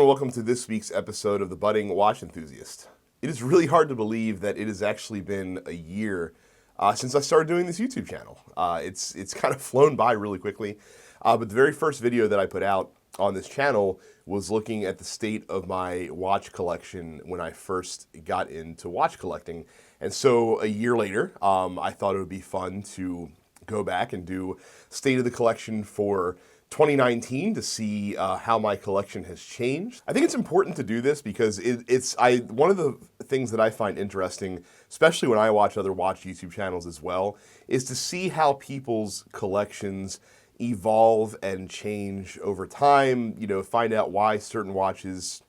welcome to this week's episode of the Budding Watch Enthusiast. It is really hard to believe that it has actually been a year since I started doing this YouTube channel. It's kind of flown by really quickly, but the very first video that I put out on this channel was looking at the state of my watch collection when I first got into watch collecting. And so a year later, I thought it would be fun to go back and do state of the collection for 2019 to see how my collection has changed. I think it's important to do this because one of the things that I find interesting, especially when I watch other watch YouTube channels as well, is to see how people's collections evolve and change over time. You know, find out why certain watches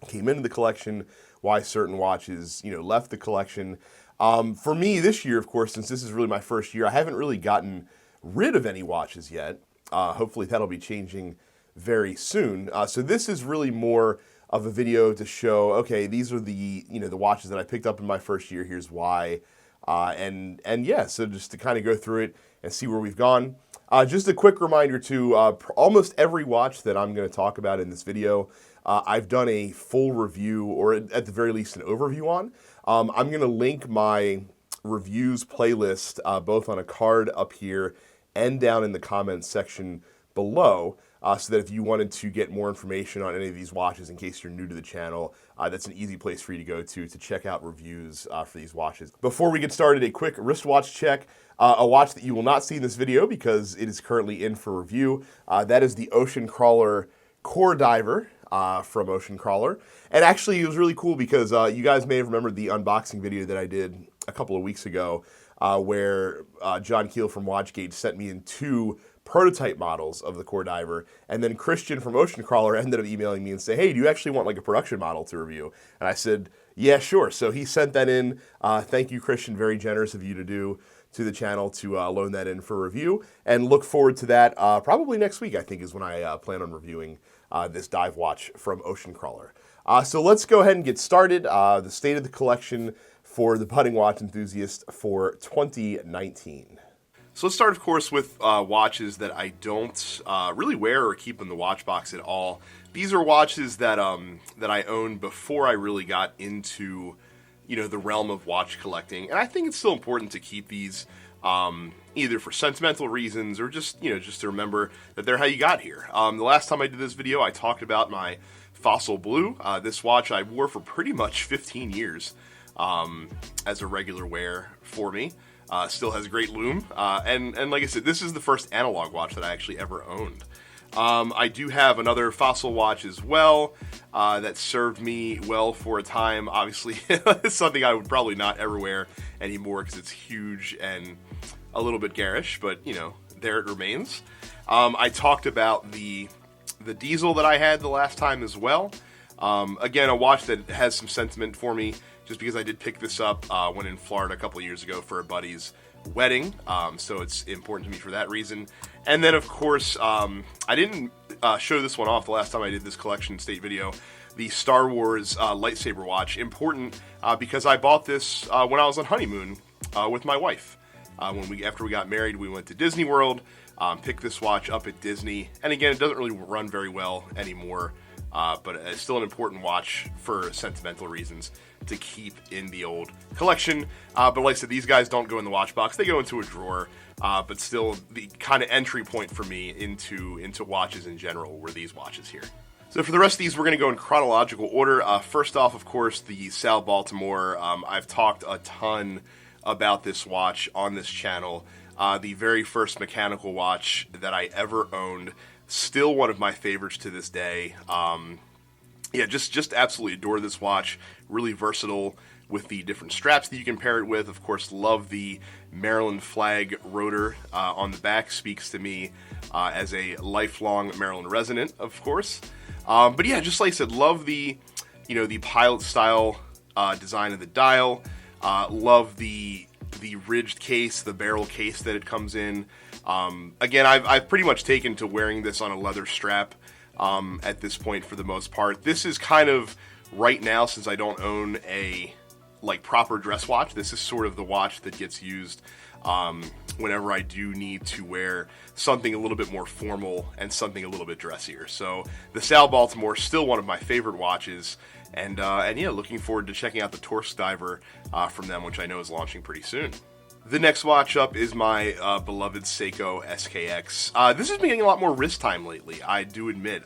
came into the collection, why certain watches, left the collection. For me this year, of course, since this is really my first year, I haven't really gotten rid of any watches yet. Hopefully that'll be changing very soon. So this is really more of a video to show, okay, these are the watches that I picked up in my first year. Here's why, and yeah. So just to kind of go through it and see where we've gone. Just a quick reminder too. Almost every watch that I'm going to talk about in this video, I've done a full review, or at the very least an overview on. I'm going to link my reviews playlist both on a card up here and down in the comments section below, so that if you wanted to get more information on any of these watches, in case you're new to the channel, that's an easy place for you to go to check out reviews for these watches. Before we get started, a quick wristwatch check. A watch that you will not see in this video because it is currently in for review. That is the Ocean Crawler Core Diver from Ocean Crawler. And actually, it was really cool because you guys may have remembered the unboxing video that I did a couple of weeks ago, where John Keel from WatchGate sent me in 2 prototype models of the Core Diver, and then Christian from Ocean Crawler ended up emailing me and say, hey, do you actually want like a production model to review? And I said, yeah, sure. So he sent that in. Thank you, Christian. Very generous of you to do to the channel to loan that in for review, and look forward to that probably next week, I think, is when I plan on reviewing this dive watch from Ocean Crawler. So let's go ahead and get started. The state of the collection for the Budding Watch Enthusiast for 2019. So let's start, of course, with watches that I don't really wear or keep in the watch box at all. These are watches that that I owned before I really got into the realm of watch collecting, and I think it's still important to keep these either for sentimental reasons or just just to remember that they're how you got here. The last time I did this video, I talked about my Fossil Blue. This watch I wore for pretty much 15 years as a regular wear for me. Still has a great lume, and like I said, this is the first analog watch that I actually ever owned. I do have another Fossil watch as well that served me well for a time. Obviously, it's something I would probably not ever wear anymore because it's huge and a little bit garish, but there it remains. I talked about the Diesel that I had the last time as well. Again, a watch that has some sentiment for me, just because I did pick this up when in Florida a couple of years ago for a buddy's wedding, so it's important to me for that reason. And then, of course, I didn't show this one off the last time I did this collection state video, the Star Wars lightsaber watch. Important because I bought this when I was on honeymoon with my wife. After we got married, we went to Disney World, picked this watch up at Disney, and again, it doesn't really run very well anymore, but it's still an important watch for sentimental reasons to keep in the old collection. But like I said, these guys don't go in the watch box. They go into a drawer, but still the kind of entry point for me into watches in general were these watches here. So for the rest of these, we're going to go in chronological order. First off, of course, the Sal Baltimore. I've talked a ton about this watch on this channel. The very first mechanical watch that I ever owned. Still one of my favorites to this day. Yeah, just absolutely adore this watch. Really versatile with the different straps that you can pair it with. Of course, love the Maryland flag rotor on the back. Speaks to me as a lifelong Maryland resident, of course. But yeah, just like I said, love the the pilot style design of the dial. Love the ridged case, the barrel case that it comes in. Again, I've pretty much taken to wearing this on a leather strap at this point for the most part. This is kind of, right now, since I don't own a proper dress watch, this is sort of the watch that gets used whenever I do need to wear something a little bit more formal and something a little bit dressier. So the Sal Baltimore is still one of my favorite watches, and yeah, looking forward to checking out the Torsk Diver from them, which I know is launching pretty soon. The next watch up is my beloved Seiko SKX. This has been getting a lot more wrist time lately, I do admit.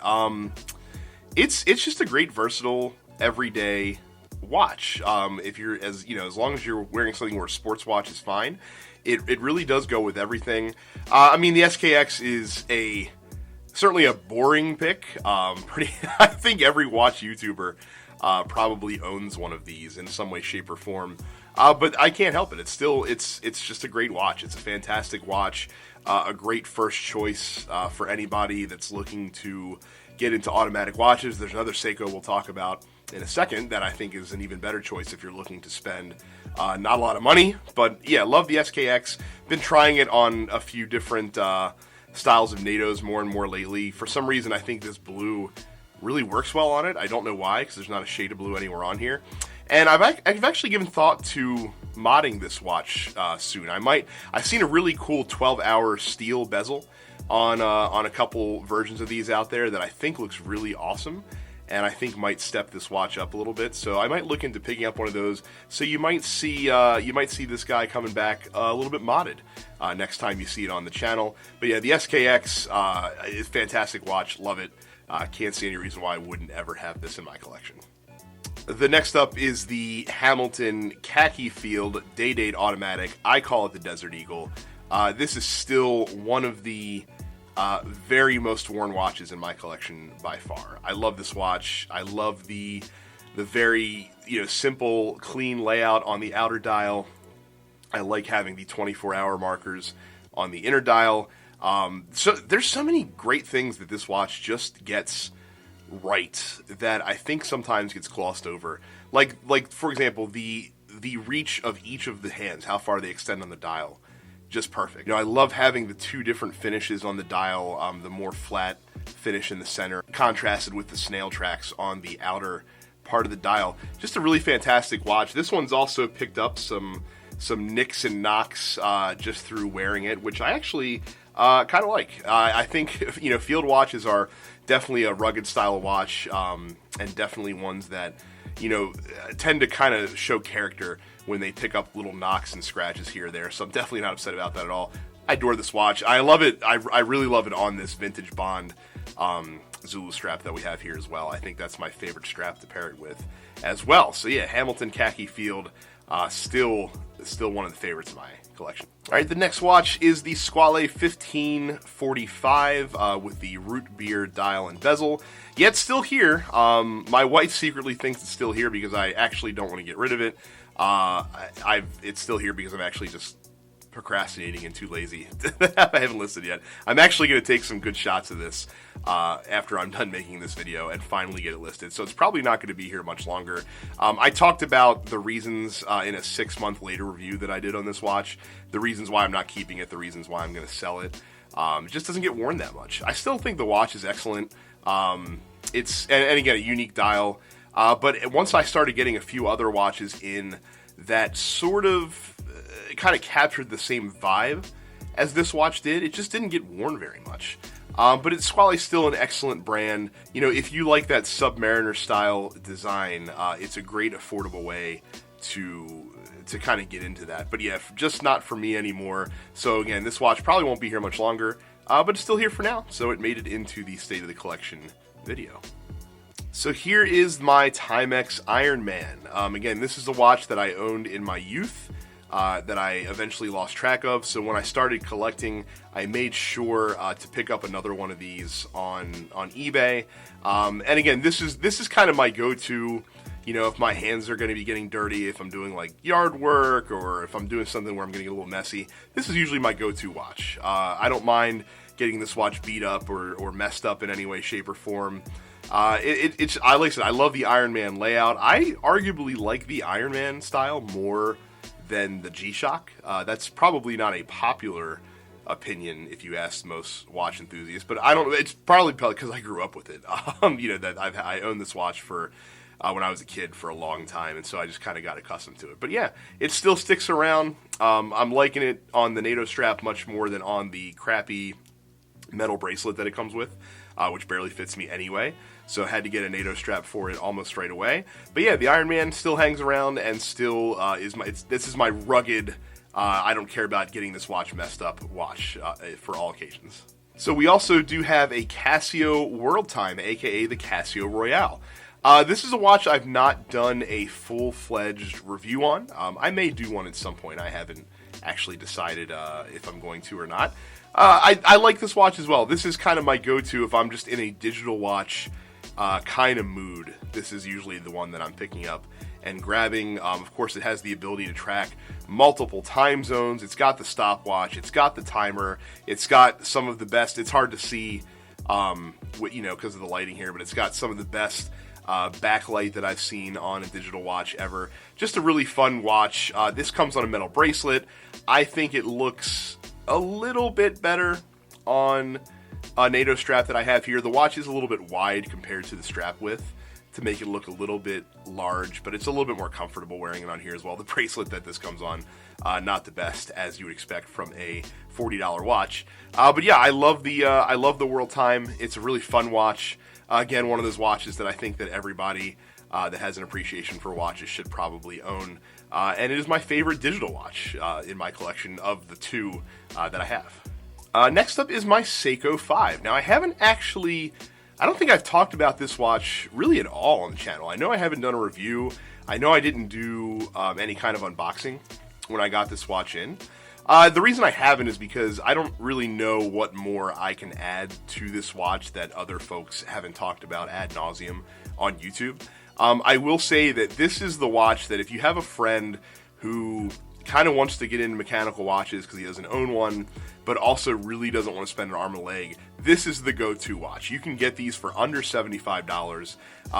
It's just a great, versatile, everyday watch. If you're as long as you're wearing something where a sports watch is fine, it really does go with everything. I mean, the SKX is certainly a boring pick. I think every watch YouTuber probably owns one of these in some way, shape, or form. But I can't help it. It's just a great watch. It's a fantastic watch. A great first choice for anybody that's looking to get into automatic watches. There's another Seiko we'll talk about in a second that I think is an even better choice if you're looking to spend not a lot of money. But yeah, love the SKX. Been trying it on a few different styles of NATOs more and more lately. For some reason, I think this blue really works well on it. I don't know why, because there's not a shade of blue anywhere on here. And I've actually given thought to modding this watch soon. I've seen a really cool 12-hour steel bezel on a couple versions of these out there that I think looks really awesome, and I think might step this watch up a little bit. So I might look into picking up one of those. So you might see this guy coming back a little bit modded next time you see it on the channel. But yeah, the SKX is a fantastic watch. Love it. Can't see any reason why I wouldn't ever have this in my collection. The next up is the Hamilton Khaki Field Day-Date Automatic. I call it the Desert Eagle. This is still one of the very most worn watches in my collection by far. I love this watch. I love the very simple, clean layout on the outer dial. I like having the 24-hour markers on the inner dial. So there's so many great things that this watch just gets right that I think sometimes gets glossed over. Like for example, the reach of each of the hands, how far they extend on the dial, just perfect. I love having the two different finishes on the dial, the more flat finish in the center, contrasted with the snail tracks on the outer part of the dial. Just a really fantastic watch. This one's also picked up some nicks and knocks just through wearing it, which I actually kind of like. I think field watches are definitely a rugged style of watch, and definitely ones that tend to kind of show character when they pick up little knocks and scratches here or there. So I'm definitely not upset about that at all. I adore this watch. I love it. I really love it on this vintage Bond Zulu strap that we have here as well. I think that's my favorite strap to pair it with as well. So yeah, Hamilton Khaki Field, still one of the favorites of my collection. All right, the next watch is the Squale 1545 with the root beer dial and bezel. Yeah, it's still here. My wife secretly thinks it's still here because I actually don't want to get rid of it. It's still here because I'm actually just procrastinating and too lazy. I haven't listed yet. I'm actually going to take some good shots of this after I'm done making this video and finally get it listed. So it's probably not going to be here much longer. I talked about the reasons in a 6-month later review that I did on this watch. The reasons why I'm not keeping it, the reasons why I'm going to sell it. It just doesn't get worn that much. I still think the watch is excellent. It's and again, a unique dial. But once I started getting a few other watches in that sort of kind of captured the same vibe as this watch did, it just didn't get worn very much. But Squale's still an excellent brand. If you like that Submariner style design, it's a great affordable way to kind of get into that. But yeah, just not for me anymore. So again, this watch probably won't be here much longer, but it's still here for now. So it made it into the State of the Collection video. So here is my Timex Iron Man. Again, this is a watch that I owned in my youth, that I eventually lost track of. So when I started collecting, I made sure to pick up another one of these on eBay. And again, this is kind of my go-to. If my hands are going to be getting dirty, if I'm doing like yard work, or if I'm doing something where I'm going to get a little messy, this is usually my go-to watch. I don't mind getting this watch beat up or messed up in any way, shape, or form. Like I said, I love the Iron Man layout. I arguably like the Iron Man style more than the G-Shock. That's probably not a popular opinion if you ask most watch enthusiasts, but I don't. It's probably because I grew up with it. That I own this watch for when I was a kid for a long time, and so I just kind of got accustomed to it. But yeah, it still sticks around. I'm liking it on the NATO strap much more than on the crappy metal bracelet that it comes with, which barely fits me anyway. So I had to get a NATO strap for it almost right away. But yeah, the Iron Man still hangs around and still this is my rugged, I don't care about getting this watch messed up watch for all occasions. So we also do have a Casio World Time, aka the Casio Royale. This is a watch I've not done a full-fledged review on. I may do one at some point. I haven't actually decided if I'm going to or not. I like this watch as well. This is kind of my go-to if I'm just in a digital watch kind of mood. This is usually the one that I'm picking up and grabbing. Of course, it has the ability to track multiple time zones. It's got the stopwatch. It's got the timer. It's got some of the best. It's hard to see, because of the lighting here, but it's got some of the best backlight that I've seen on a digital watch ever. Just a really fun watch. This comes on a metal bracelet. I think it looks a little bit better on a NATO strap that I have here. The watch is a little bit wide compared to the strap width to make it look a little bit large, but it's a little bit more comfortable wearing it on here as well. The bracelet that this comes on, not the best as you would expect from a $40 watch. But yeah, I love the World Time. It's a really fun watch. Again, one of those watches that I think that everybody that has an appreciation for watches should probably own. And it is my favorite digital watch in my collection of the two that I have. Next up is my Seiko 5. Now, I don't think I've talked about this watch really at all on the channel. I know I haven't done a review. I know I didn't do any kind of unboxing when I got this watch in. The reason I haven't is because I don't really know what more I can add to this watch that other folks haven't talked about ad nauseum on YouTube. I will say that this is the watch that if you have a friend who kind of wants to get into mechanical watches because he doesn't own one, but also really doesn't want to spend an arm and a leg, this is the go-to watch. You can get these for under $75.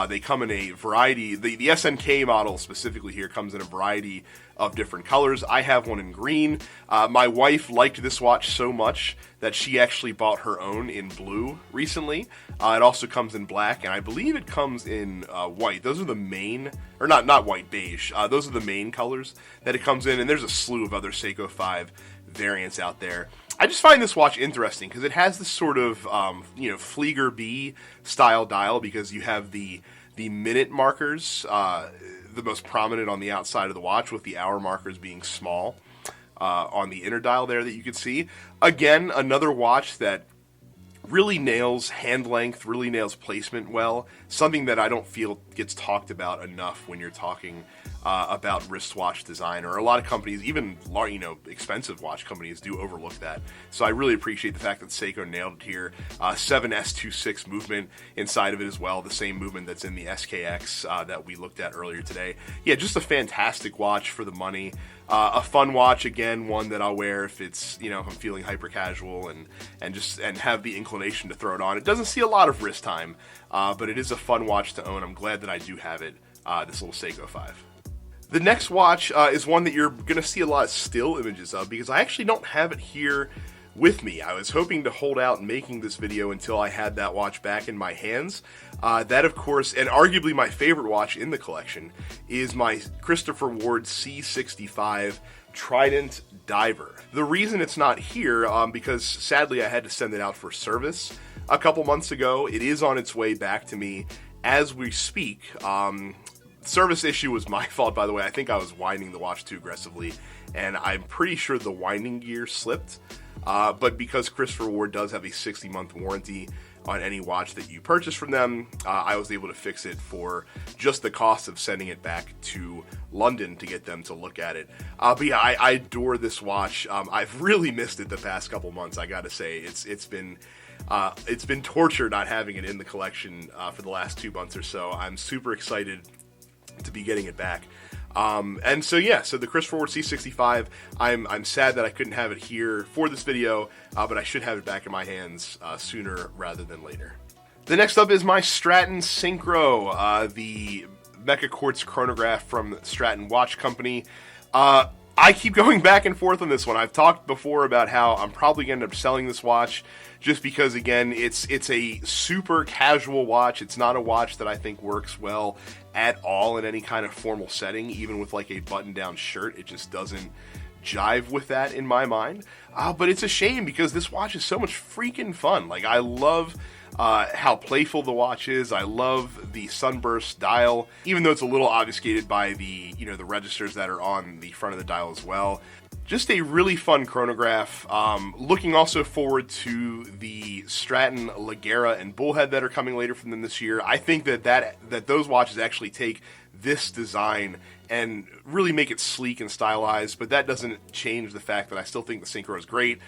They come in a variety. The SNK model specifically here comes in a variety of different colors. I have one in green. My wife liked this watch so much that she actually bought her own in blue recently. It also comes in black, and I believe it comes in white. Those are the main, or not white, beige. Those are the main colors that it comes in, and there's a slew of other Seiko 5 variants out there. I just find this watch interesting because it has this sort of, Flieger B style dial, because you have the minute markers, the most prominent on the outside of the watch, with the hour markers being small on the inner dial there that you can see. Again, another watch that really nails hand length, really nails placement well. Something that I don't feel gets talked about enough when you're talking about wristwatch design, or a lot of companies, even expensive watch companies, do overlook that. So I really appreciate the fact that Seiko nailed it here. 7S26 movement inside of it as well, the same movement that's in the SKX that we looked at earlier today. Yeah, just a fantastic watch for the money. A fun watch, again, one that I'll wear if it's, if I'm feeling hyper casual and have the inclination to throw it on. It doesn't see a lot of wrist time, but it is a fun watch to own. I'm glad that I do have it, this little Seiko 5. The next watch is one that you're going to see a lot of still images of, because I actually don't have it here with me. I was hoping to hold out making this video until I had that watch back in my hands. That, of course, and arguably my favorite watch in the collection, is my Christopher Ward C65 Trident Diver. The reason it's not here, because sadly I had to send it out for service a couple months ago. It is on its way back to me as we speak. Service issue was my fault, by the way. I think I was winding the watch too aggressively, and I'm pretty sure the winding gear slipped. But because Christopher Ward does have a 60-month warranty on any watch that you purchase from them, I was able to fix it for just the cost of sending it back to London to get them to look at it. But yeah, I adore this watch. I've really missed it the past couple months, I gotta say. It's been torture not having it in the collection for the last 2 months or so. I'm super excited to be getting it back. And so the Christopher Ward C65, I'm sad that I couldn't have it here for this video, but I should have it back in my hands sooner rather than later. The next up is my Stratton Synchro, the Mecha Quartz chronograph from Stratton Watch Company. I keep going back and forth on this one. I've talked before about how I'm probably going to end up selling this watch just because, again, it's a super casual watch. It's not a watch that I think works well at all in any kind of formal setting, even with like a button-down shirt. It just doesn't jive with that in my mind. But it's a shame because this watch is so much freaking fun. Like, I love how playful the watch is. I love the sunburst dial, even though it's a little obfuscated by the, you know, the registers that are on the front of the dial as well. Just a really fun chronograph. Looking also forward to the Stratton Ligera and Bullhead that are coming later from them this year. I think that those watches actually take this design and really make it sleek and stylized, but that doesn't change the fact that I still think the Synchro is great.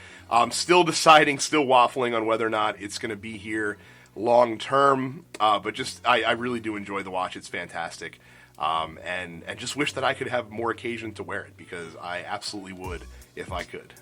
Still deciding, still waffling on whether or not it's going to be here long term, but just I really do enjoy the watch. It's fantastic. And just wish that I could have more occasion to wear it, because I absolutely would if I could.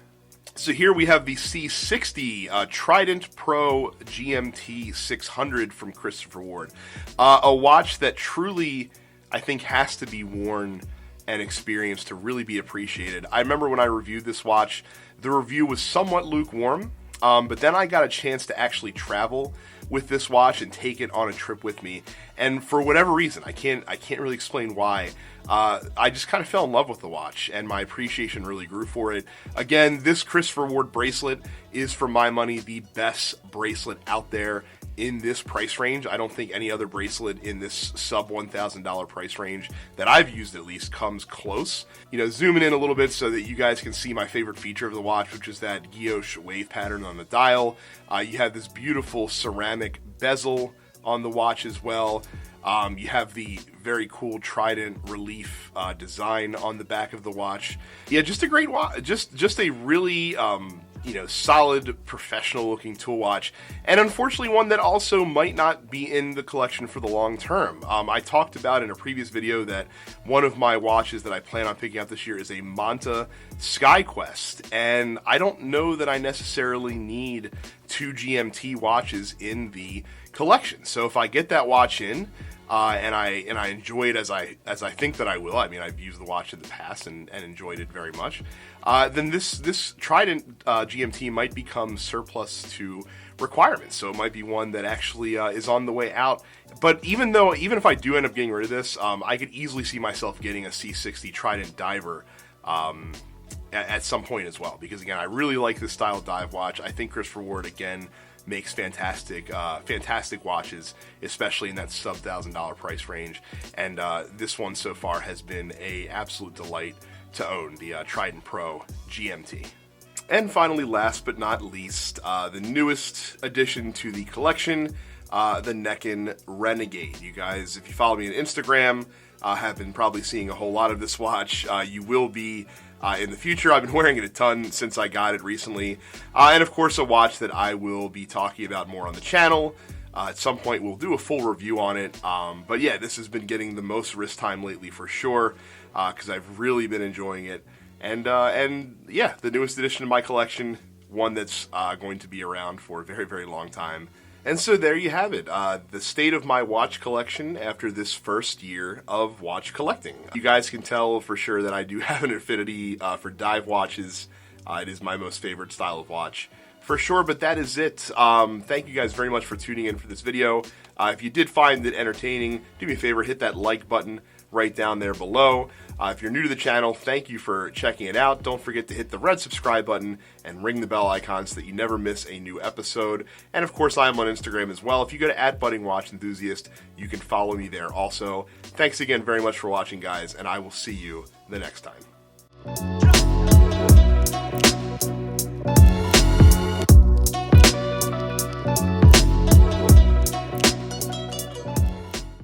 So here we have the C60 Trident Pro GMT 600 from Christopher Ward. A watch that truly, I think, has to be worn and experienced to really be appreciated. I remember when I reviewed this watch, the review was somewhat lukewarm, but then I got a chance to actually travel with this watch and take it on a trip with me, and for whatever reason, I can't really explain why, I just kind of fell in love with the watch, and my appreciation really grew for it. Again, this Christopher Ward bracelet is, for my money, the best bracelet out there in this price range. I don't think any other bracelet in this sub $1,000 price range that I've used, at least, comes close. You know, zooming in a little bit so that you guys can see my favorite feature of the watch, which is that guilloche wave pattern on the dial. You have this beautiful ceramic bezel on the watch as well. You have the very cool Trident relief design on the back of the watch. Yeah, just a great watch. Just a really solid, professional-looking tool watch, and unfortunately one that also might not be in the collection for the long term. I talked about in a previous video that one of my watches that I plan on picking up this year is a Manta SkyQuest, and I don't know that I necessarily need 2 GMT watches in the collection. So if I get that watch in, and I enjoy it as I think that I will. I mean, I've used the watch in the past and enjoyed it very much. Then this Trident GMT might become surplus to requirements, so it might be one that actually is on the way out. But even if I do end up getting rid of this, I could easily see myself getting a C60 Trident Diver at some point as well, because again, I really like this style of dive watch. I think Christopher Ward, again, makes fantastic watches, especially in that sub $1,000 price range. And this one so far has been a absolute delight to own, the Trident Pro GMT. And finally, last but not least, the newest addition to the collection, the Neckin Renegade. You guys, if you follow me on Instagram, have been probably seeing a whole lot of this watch. You will be in the future. I've been wearing it a ton since I got it recently. And of course, a watch that I will be talking about more on the channel. At some point, we'll do a full review on it. But yeah, this has been getting the most wrist time lately for sure, because I've really been enjoying it. And yeah, the newest addition to my collection, one that's going to be around for a very, very long time. And so there you have it, the state of my watch collection after this first year of watch collecting. You guys can tell for sure that I do have an affinity for dive watches. It is my most favorite style of watch, for sure, but that is it. Thank you guys very much for tuning in for this video. If you did find it entertaining, do me a favor, hit that like button right down there below. If you're new to the channel, thank you for checking it out. Don't forget to hit the red subscribe button and ring the bell icon so that you never miss a new episode. And of course, I am on Instagram as well. If you go to @buddingwatchenthusiast, you can follow me there also. Thanks again very much for watching, guys, and I will see you the next time.